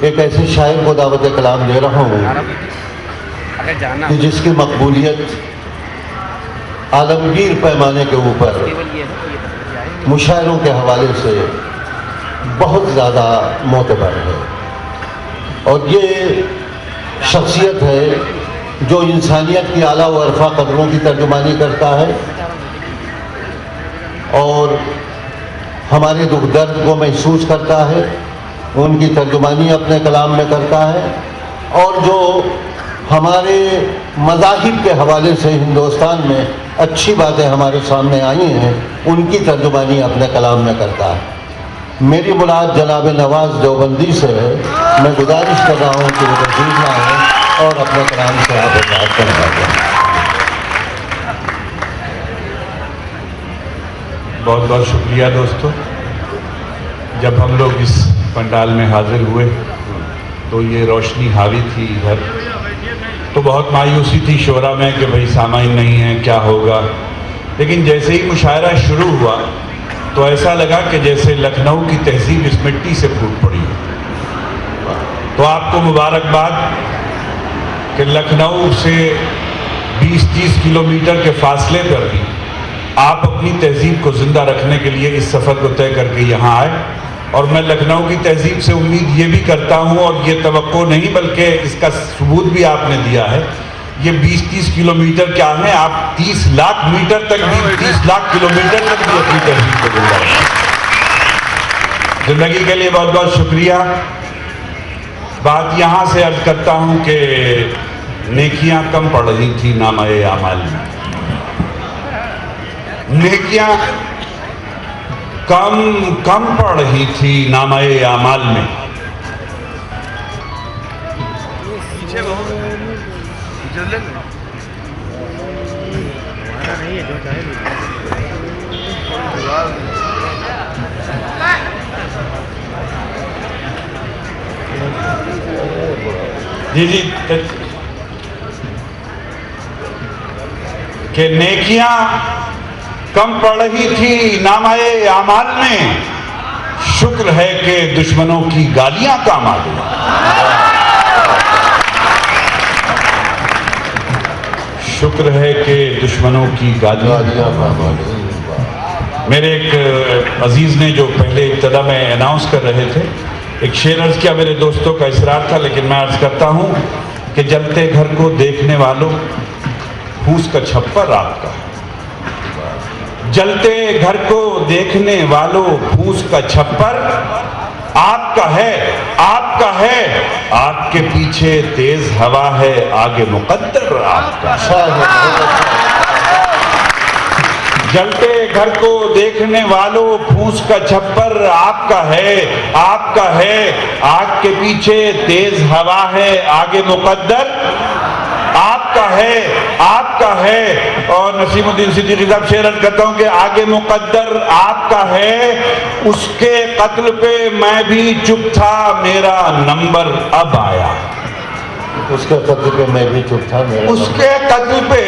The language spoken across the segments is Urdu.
ایک ایسے شاعر کو دعوت کلام دے رہا ہوں کہ جس کی مقبولیت عالمگیر پیمانے کے اوپر مشاعروں کے حوالے سے بہت زیادہ معتبر ہے، اور یہ شخصیت ہے جو انسانیت کی اعلیٰ و عرفہ قدروں کی ترجمانی کرتا ہے اور ہمارے دکھ درد کو محسوس کرتا ہے، ان کی ترجمانی اپنے کلام میں کرتا ہے، اور جو ہمارے مذاہب کے حوالے سے ہندوستان میں اچھی باتیں ہمارے سامنے آئی ہیں ان کی ترجمانی اپنے کلام میں کرتا ہے۔ میری ملاقات جناب نواز دیوبندی سے ہے، میں گزارش کر رہا ہوں کہ وہ تشریف لائیں اور اپنے کلام سے آپ بات کرنا چاہتے ہیں۔ بہت بہت شکریہ دوستو۔ جب ہم لوگ اس پنڈال میں حاضر ہوئے تو یہ روشنی حاوی تھی ادھر، تو بہت مایوسی تھی شعراء میں کہ بھئی سامعین نہیں ہیں، کیا ہوگا۔ لیکن جیسے ہی مشاعرہ شروع ہوا تو ایسا لگا کہ جیسے لکھنؤ کی تہذیب اس مٹی سے پھوٹ پڑی۔ تو آپ کو مبارکباد کہ لکھنؤ سے 20-30 کلومیٹر کے فاصلے پر بھی آپ اپنی تہذیب کو زندہ رکھنے کے لیے اس سفر کو طے کر کے یہاں آئے، اور میں لکھنؤ کی تہذیب سے امید یہ بھی کرتا ہوں، اور یہ توقع نہیں بلکہ اس کا ثبوت بھی آپ نے دیا ہے، یہ 20-30 کلومیٹر کیا ہے، آپ 30 لاکھ میٹر تک بھی، 30 لاکھ کلومیٹر تک بھی اپنی تہذیب کو زندہ رکھیں۔ زندگی کے لیے بہت بہت شکریہ۔ بات یہاں سے عرض کرتا ہوں کہ نیکیاں کم پڑ رہی تھی نامہ اعمال میں، نیکیاں کم پڑ رہی تھی نامہ اعمال میں، جی کہ نیکیاں کم پڑ رہی تھی نامہ اعمال میں، شکر ہے کہ دشمنوں کی گالیاں کام آ گئی۔ شکر ہے کہ دشمنوں کی گالیاں کام آ گئی۔ میرے ایک عزیز نے جو پہلے ابتدا میں اناؤنس کر رہے تھے، ایک شعر عرض کیا، میرے دوستوں کا اصرار تھا لیکن میں عرض کرتا ہوں کہ جلتے گھر کو دیکھنے والوں پھوس کا چھپر آپ کا ہے، جلتے گھر کو دیکھنے والوں پھوس کا چھپر آپ کا ہے، آپ کا ہے، آپ کے پیچھے تیز ہوا ہے، آگے مقدر آپ کا ہے۔ جلتے گھر کو دیکھنے والوں پھوس کا چھپر آپ کا ہے، آپ کا ہے، آگ کے پیچھے تیز ہوا ہے، آگے مقدر آپ کا ہے، آپ کا ہے۔ اور نسیم الدین صدیقی صاحب شعر عرض کرتا ہوں کہ آگے مقدر آپ کا ہے، اس کے قتل پہ میں بھی چپ تھا، میرا نمبر اب آیا۔ اس کے قتل پہ میں بھی چپ تھا، اس کے قتل پہ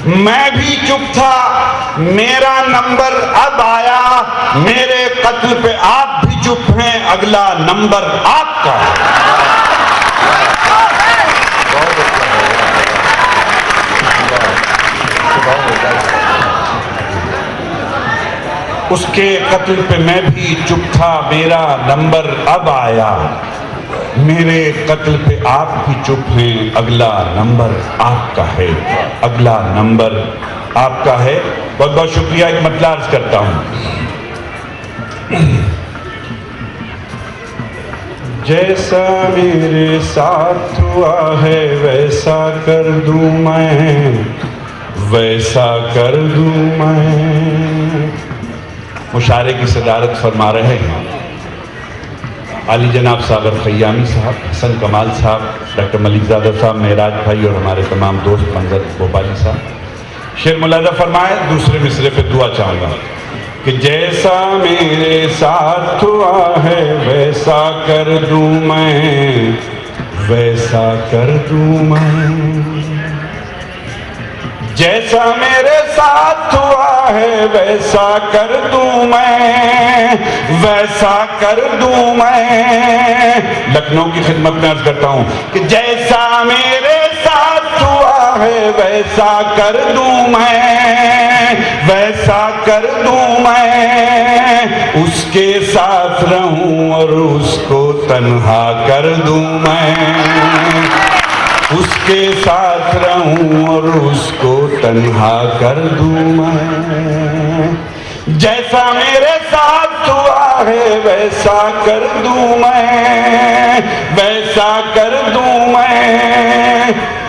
میں بھی چپ تھا، میرا نمبر اب آیا، میرے قتل پہ آپ بھی چپ ہیں، اگلا نمبر آپ کا ہے۔ اس کے قتل پہ میں بھی چپ تھا، میرا نمبر اب آیا، میرے قتل پہ آپ بھی چپ ہیں، اگلا نمبر آپ کا ہے، اگلا نمبر آپ کا ہے۔ بہت بہت شکریہ۔ ایک مطلع عرض کرتا ہوں، جیسا میرے ساتھ ہوا ہے ویسا کر دوں میں، ویسا کر دوں میں۔ مشاعرے کی صدارت فرما رہے ہیں عالی جناب ساغر خیامی صاحب، حسن کمال صاحب، ڈاکٹر ملک زادہ صاحب، معراج بھائی اور ہمارے تمام دوست منظر بھوپالی صاحب۔ شعر ملاحظہ فرمائے، دوسرے مصرعے پہ دعا چاہوں گا کہ جیسا میرے ساتھ ہوا ہے ویسا کر دوں میں، ویسا کر دوں میں۔ جیسا میرے ساتھ ہوا ہے ویسا کر دوں میں، ویسا کر دوں میں۔ لکھنؤ کی خدمت میں عرض کرتا ہوں کہ جیسا میرے ساتھ ہوا ہے ویسا کر دوں میں، ویسا کر دوں میں۔ اس کے ساتھ رہوں اور اس کو تنہا کر دوں میں، اس کے ساتھ رہوں اور اس کو تنہا کر دوں میں۔ جیسا میرے ساتھ ہوا ہے ویسا کر دوں میں، ویسا کر دوں میں۔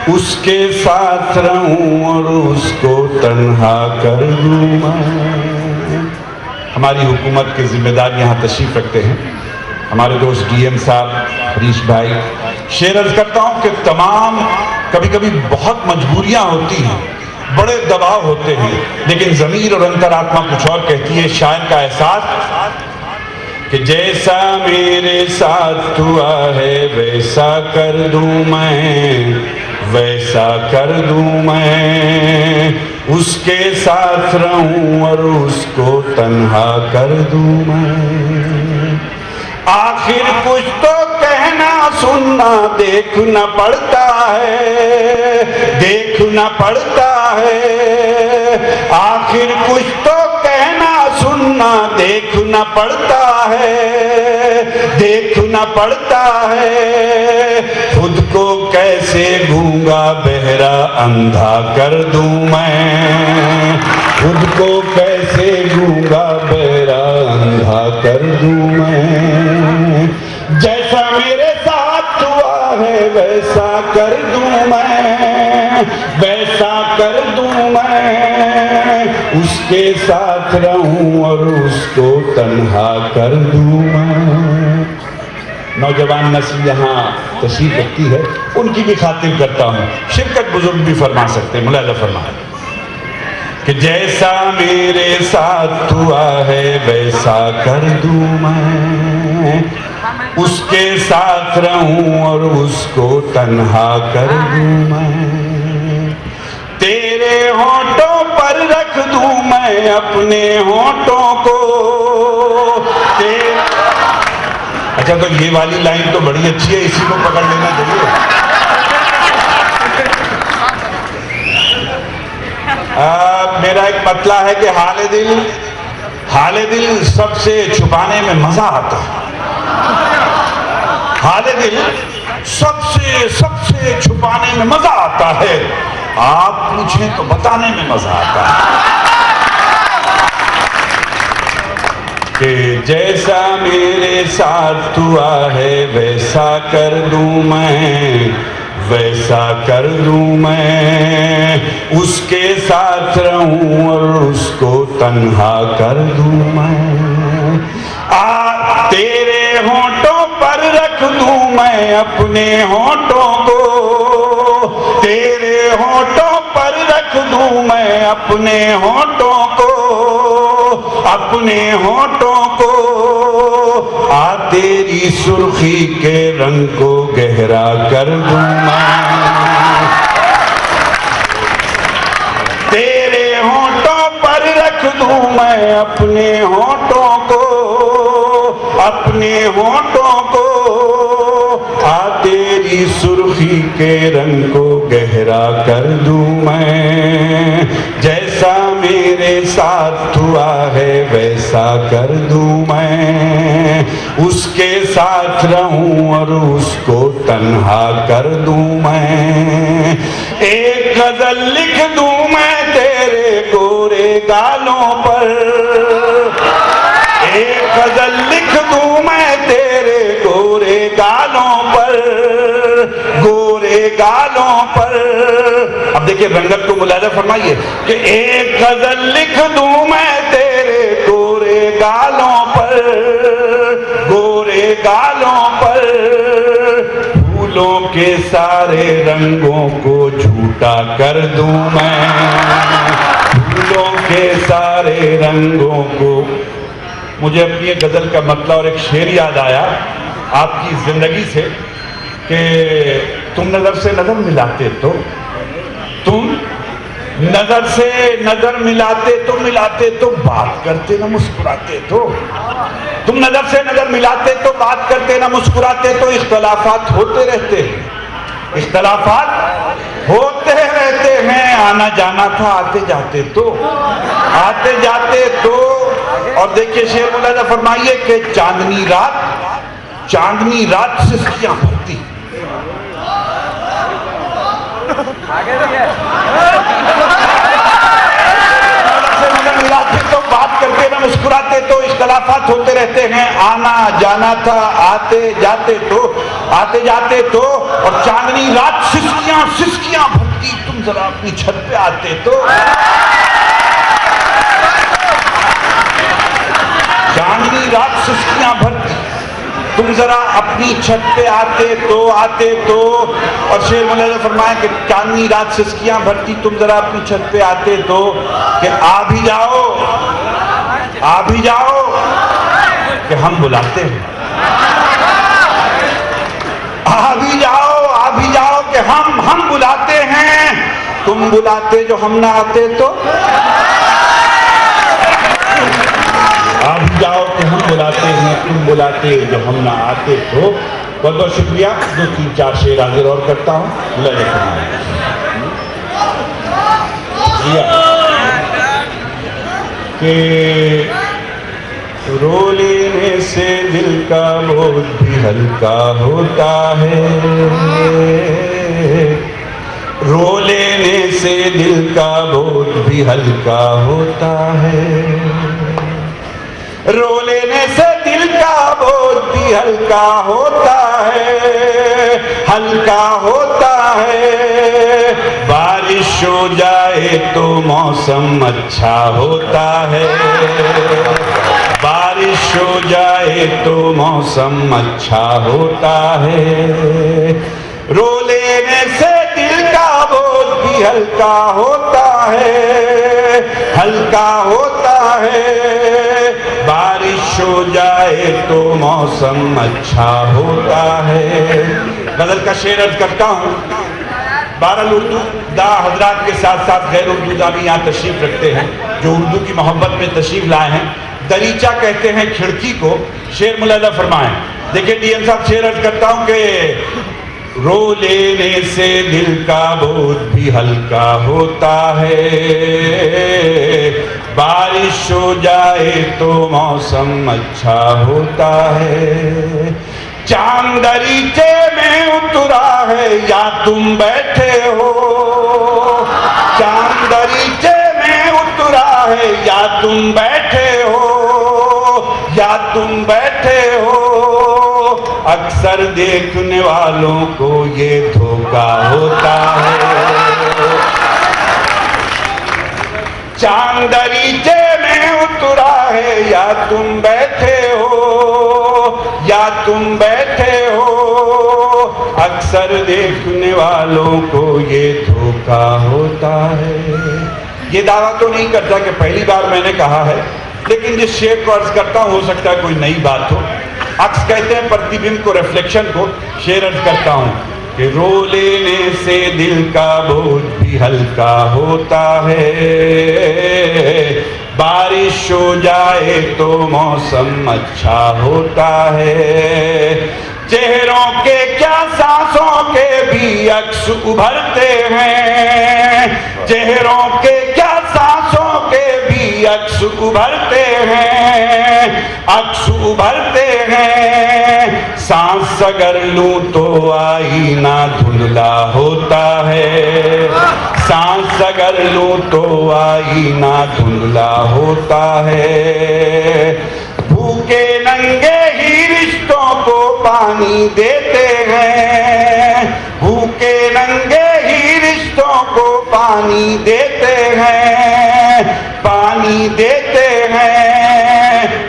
اس کے ساتھ رہوں اور اس کو تنہا کر دوں میں۔ ہماری حکومت کے ذمہ دار یہاں تشریف رکھتے ہیں ہمارے دوست ڈی ایم صاحب ہریش بھائی۔ شعر عرض کرتا ہوں کہ تمام کبھی کبھی بہت مجبوریاں ہوتی ہیں، بڑے دباؤ ہوتے ہیں، لیکن ضمیر اور انترآتما کچھ اور کہتی ہے۔ شاعر کا احساس کہ جیسا میرے ساتھ ہوا ہے ویسا کر دوں میں، ویسا کر دوں میں۔ اس کے ساتھ رہوں اور اس کو تنہا کر دوں میں۔ آخر کچھ تو کہنا سننا دیکھنا پڑتا ہے، دیکھنا پڑتا ہے۔ آخر کچھ تو کہنا سننا دیکھنا پڑتا ہے، دیکھنا پڑتا ہے۔ خود کو کیسے گونگا بہرا اندھا کر دوں میں، خود کو کیسے گونگا بہرا اندھا کر دوں میں۔ جیسا میرے ساتھ ہوا ہے ویسا کر دوں میں، ویسا کر دوں میں۔ اس کے ساتھ رہوں اور اس کو تنہا کر دوں میں۔ نوجوان نسل یہاں تشریف رکھتی ہے، ان کی بھی خاطر کرتا ہوں، شرکت بزرگ بھی فرما سکتے ہیں، ملاحظہ فرمائیں کہ جیسا میرے ساتھ ہوا ہے ویسا کر دوں میں، اس کے ساتھ رہوں اور اس کو تنہا کر دوں میں۔ تیرے ہونٹوں پر رکھ دوں میں اپنے ہونٹوں کو۔ اچھا تو یہ والی لائن تو بڑی اچھی ہے، اسی کو پکڑ لینا چاہیے۔ میرا ایک مطلب ہے کہ حال دل سب سے چھپانے میں مزہ آتا ہے۔ حال دل سب سے چھپانے میں مزہ آتا ہے، آپ پوچھیں تو بتانے میں مزہ آتا ہے۔ کہ جیسا میرے ساتھ ہوا ہے ویسا کر دوں میں، ویسا کر دوں میں۔ اس کے ساتھ رہوں اور اس کو تنہا کر دوں میں۔ تیرے ہونٹوں پر رکھ دوں میں اپنے ہونٹوں کو، تیرے ہونٹوں پر رکھ دوں میں اپنے ہونٹوں کو، اپنے ہونٹوں کو۔ تیری سرخی کے رنگ کو گہرا کر دوں میں، تیرے ہونٹوں پر رکھ دوں میں اپنے ہونٹوں کو، اپنے ہونٹوں کو۔ تیری سرخی کے رنگ کو گہرا کر دوں میں۔ جیسا میرے ساتھ ہوا ہے ویسا کر دوں میں، اس کے ساتھ رہوں اور اس کو تنہا کر دوں میں۔ ایک غزل لکھ دوں میں تیرے گورے گالوں پر، ایک غزل لکھ دوں میں تیرے گورے گالوں پر، گورے گالوں پر۔ اب دیکھیں رنگت کو ملاحظہ فرمائیے کہ ایک غزل لکھ دوں میں تیرے گورے گالوں پر، گورے گالوں پر۔ پھولوں کے سارے رنگوں کو جھوٹا کر دوں میں، پھولوں کے سارے رنگوں کو۔ مجھے اپنی ایک غزل کا مطلب اور ایک شعر یاد آیا آپ کی زندگی سے کہ تم نظر سے نظر ملاتے تو تم نظر سے نظر ملاتے تو بات کرتے نہ مسکراتے تو، تم نظر سے نظر ملاتے تو بات کرتے نہ مسکراتے تو، اختلافات ہوتے رہتے ہیں، اختلافات ہوتے رہتے ہیں، آنا جانا تھا آتے جاتے تو، آتے جاتے تو۔ اور دیکھیے شیخ مولانا فرمائیے کہ چاندنی رات سسکیاں بھرتی، ملاتے تو بات کرتے نہ مسکراتے تو، اختلافات ہوتے رہتے ہیں، آنا جانا تھا آتے جاتے تو، اور چاندنی رات سسکیاں بھرتی، تم ذرا اپنی چھت پہ آتے تو، چاندنی رات سسکیاں بھرتی، تم ذرا اپنی چھت پہ آتے تو، اور شیخ مولانا نے فرمایا کہ چاندنی رات سسکیاں بھرتی، تم ذرا اپنی چھت پہ آتے تو، کہ آ بھی جاؤ کہ ہم بلاتے ہیں، آ بھی جاؤ کہ ہم بلاتے ہیں، تم بلاتے جو ہم نہ آتے تو، آپ جاؤ کہ ہم بلاتے ہیں، تم بلاتے جو ہم نہ آتے تو۔ بہت بہت شکریہ۔ 2-3-4 شعر حاضر اور کرتا ہوں۔ کہ رو لینے سے دل کا بوجھ بھی ہلکا ہوتا ہے، رو لینے سے دل کا بوجھ بھی ہلکا ہوتا ہے، رو لینے سے دل کا بوجھ بھی ہلکا ہوتا ہے، بارش ہو جائے تو موسم اچھا ہوتا ہے، بارش ہو جائے تو موسم اچھا ہوتا ہے، رو لینے سے دل کا بوجھ بھی ہلکا ہوتا ہے، بارش ہو جائے تو موسم اچھا ہوتا ہے۔ غزل کا شعر عرض کرتا ہوں۔ بہرحال اردو دا حضرات کے ساتھ ساتھ غیر اردو دا بھی یہاں تشریف رکھتے ہیں، جو اردو کی محبت میں تشریف لائے ہیں۔ دریچہ کہتے ہیں کھڑکی کو، شعر ملاحظہ فرمائیں۔ دیکھیں ڈی ایم صاحب، شعر عرض کرتا ہوں کہ رو لینے سے دل کا بوجھ بھی ہلکا ہوتا ہے، بارش ہو جائے تو موسم اچھا ہوتا ہے، چاند دریچے میں اترا ہے یا تم بیٹھے ہو، چاند دریچے میں اترا ہے یا تم بیٹھے ہو، اکثر دیکھنے والوں کو یہ دھوکا ہوتا ہے، چاند دریچے میں اترا ہے یا تم بیٹھے ہو، اکثر دیکھنے والوں کو یہ دھوکا ہوتا ہے۔ یہ دعویٰ تو نہیں کرتا کہ پہلی بار میں نے کہا ہے، لیکن جس شعر کو عرض کرتا ہوں ہو سکتا ہے کوئی نئی بات ہو۔ عکس کہتے ہیں پرتیبمب کو، ریفلیکشن کو۔ شعر عرض کرتا ہوں کہ رو لینے سے دل کا بوجھ بھی ہلکا ہوتا ہے، بارش ہو جائے تو موسم اچھا ہوتا ہے، چہروں کے کیا سانسوں کے بھی عکس ابھرتے ہیں، چہروں کے کیا سانسوں کے بھی عکس ابھرتے ہیں، سانس اگر لوں تو آئینہ دھندلا ہوتا ہے، سانس اگر لوں تو آئینہ دھندلا ہوتا ہے، بھوکے ننگے ہی رشتوں کو پانی دیتے ہیں، بھوکے ننگے ہی رشتوں کو پانی دیتے ہیں،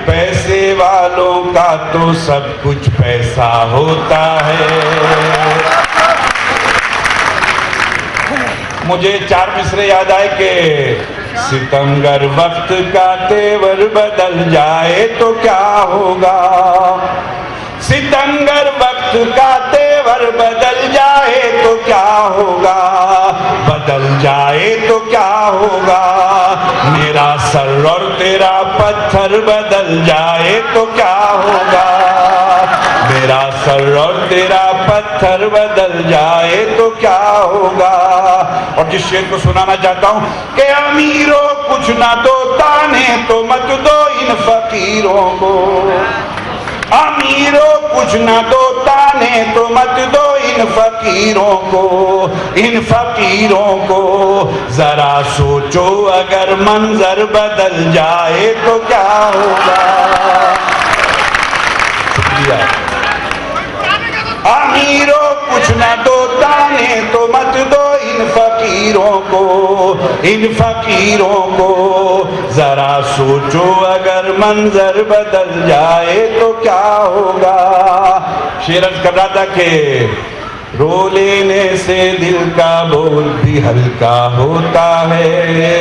پیسے والوں کا تو سب کچھ پیسہ ہوتا ہے۔ مجھے 4 مصرے یاد آئے کہ ستمگر وقت کا تیور بدل جائے تو کیا ہوگا، ستمگر وقت کا تیور بدل جائے تو کیا ہوگا، بدل جائے تو کیا منظر بدل جائے تو کیا ہوگا، میرا سر اور تیرا پتھر بدل جائے تو کیا ہوگا۔ اور جس شعر کو سنانا چاہتا ہوں کہ امیروں کچھ نہ دو تانے تو مت دو ان فقیروں کو، امیروں کچھ نہ دو تانے تو مت دو ان فقیروں کو، ان فقیروں کو، ذرا سوچو اگر منظر بدل جائے تو کیا ہوگا۔ شکریہ۔ امیروں کچھ نہ دو تانے تو مت دو ان فقیروں کو، ان فقیروں کو، ذرا سوچو اگر منظر بدل جائے تو کیا ہوگا۔ شعر عرض کر رہا تھا کہ رو لینے سے دل کا بول بھی ہلکا ہوتا ہے،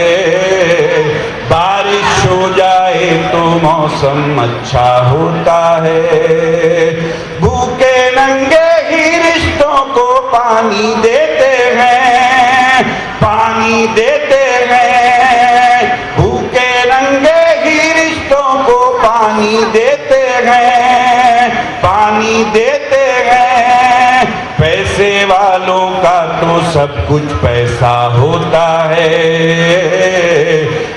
بارش ہو جائے تو موسم اچھا ہوتا ہے، بھوکے ننگے ہی رشتوں کو پانی دیتے ہیں، پانی دیتے ہیں، بھوکے ننگے ہی رشتوں کو پانی دیتے ہیں، پانی دیتے ہیں، پیسے والوں کا تو سب کچھ پیسہ ہوتا ہے،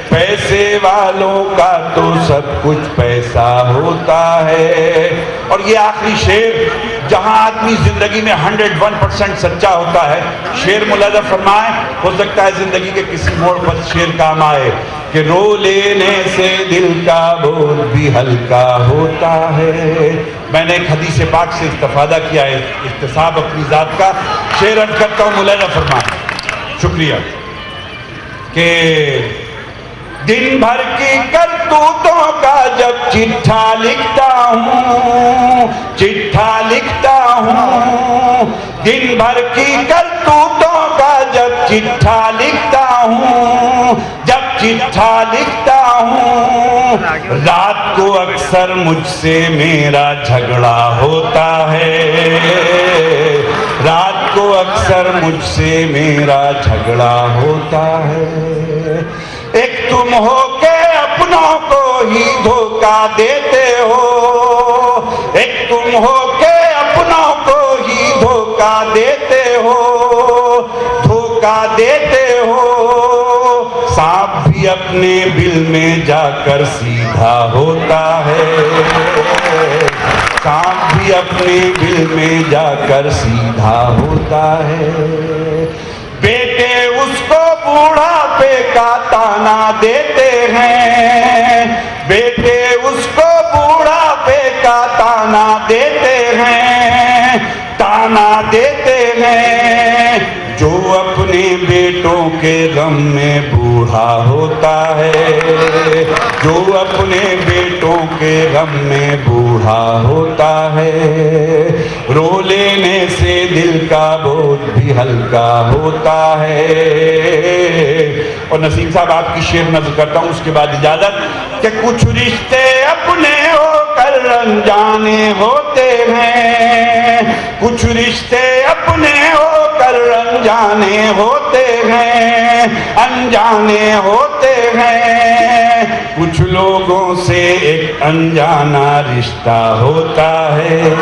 پیسے والوں کا تو سب کچھ پیسہ ہوتا ہے۔ اور یہ آخری شعر جہاں آدمی زندگی میں 101% سچا ہوتا ہے، شعر ملاحظہ فرمائیں، ہو سکتا ہے زندگی کے کسی موڑ پر شعر کام آئے کہ رو لینے سے دل کا بول بھی ہلکا ہوتا ہے۔ میں نے ایک حدیث پاک سے استفادہ کیا ہے، احتساب اپنی ذات کا، شعر عرض کرتا ہوں، ملاحظہ فرمائیں۔ شکریہ۔ کہ دن بھر کی کرتوتوں کا جب چٹھا لکھتا ہوں، چٹھا لکھتا ہوں، دن بھر کی کرتوتوں کا جب چٹھا لکھتا ہوں، جب چٹھا لکھتا ہوں، رات کو اکثر مجھ سے میرا جھگڑا ہوتا ہے، رات کو اکثر مجھ سے میرا جھگڑا ہوتا ہے۔ ایک تم ہو کہ اپنوں کو ہی دھوکہ دیتے ہو، ایک تم ہو کہ اپنوں کو ہی دھوکہ دیتے ہو، دھوکہ دیتے ہو، سانپ بھی اپنے بل میں جا کر سیدھا ہوتا ہے، سانپ بھی اپنے بل میں جا کر سیدھا ہوتا ہے۔ بیٹے اس کو بوڑھاپے کا تانا دیتے ہیں، بیٹے اس کو بوڑھاپے کا تانا دیتے ہیں، تانا دیتے ہیں، جو اپنے بیٹوں کے غم میں بوڑھا ہوتا ہے، جو اپنے بیٹوں کے غم میں بوڑھا ہوتا ہے، رو لینے سے دل کا بوجھ بھی ہلکا ہوتا ہے۔ اور نسیم صاحب آپ کی شعر نظر کرتا ہوں، اس کے بعد اجازت کہ کچھ رشتے اپنے ہو کر انجانے ہوتے ہیں، کچھ رشتے اپنے ہو کر انجانے ہوتے ہیں، انجانے ہوتے ہیں، کچھ لوگوں سے ایک انجانا رشتہ ہوتا ہے۔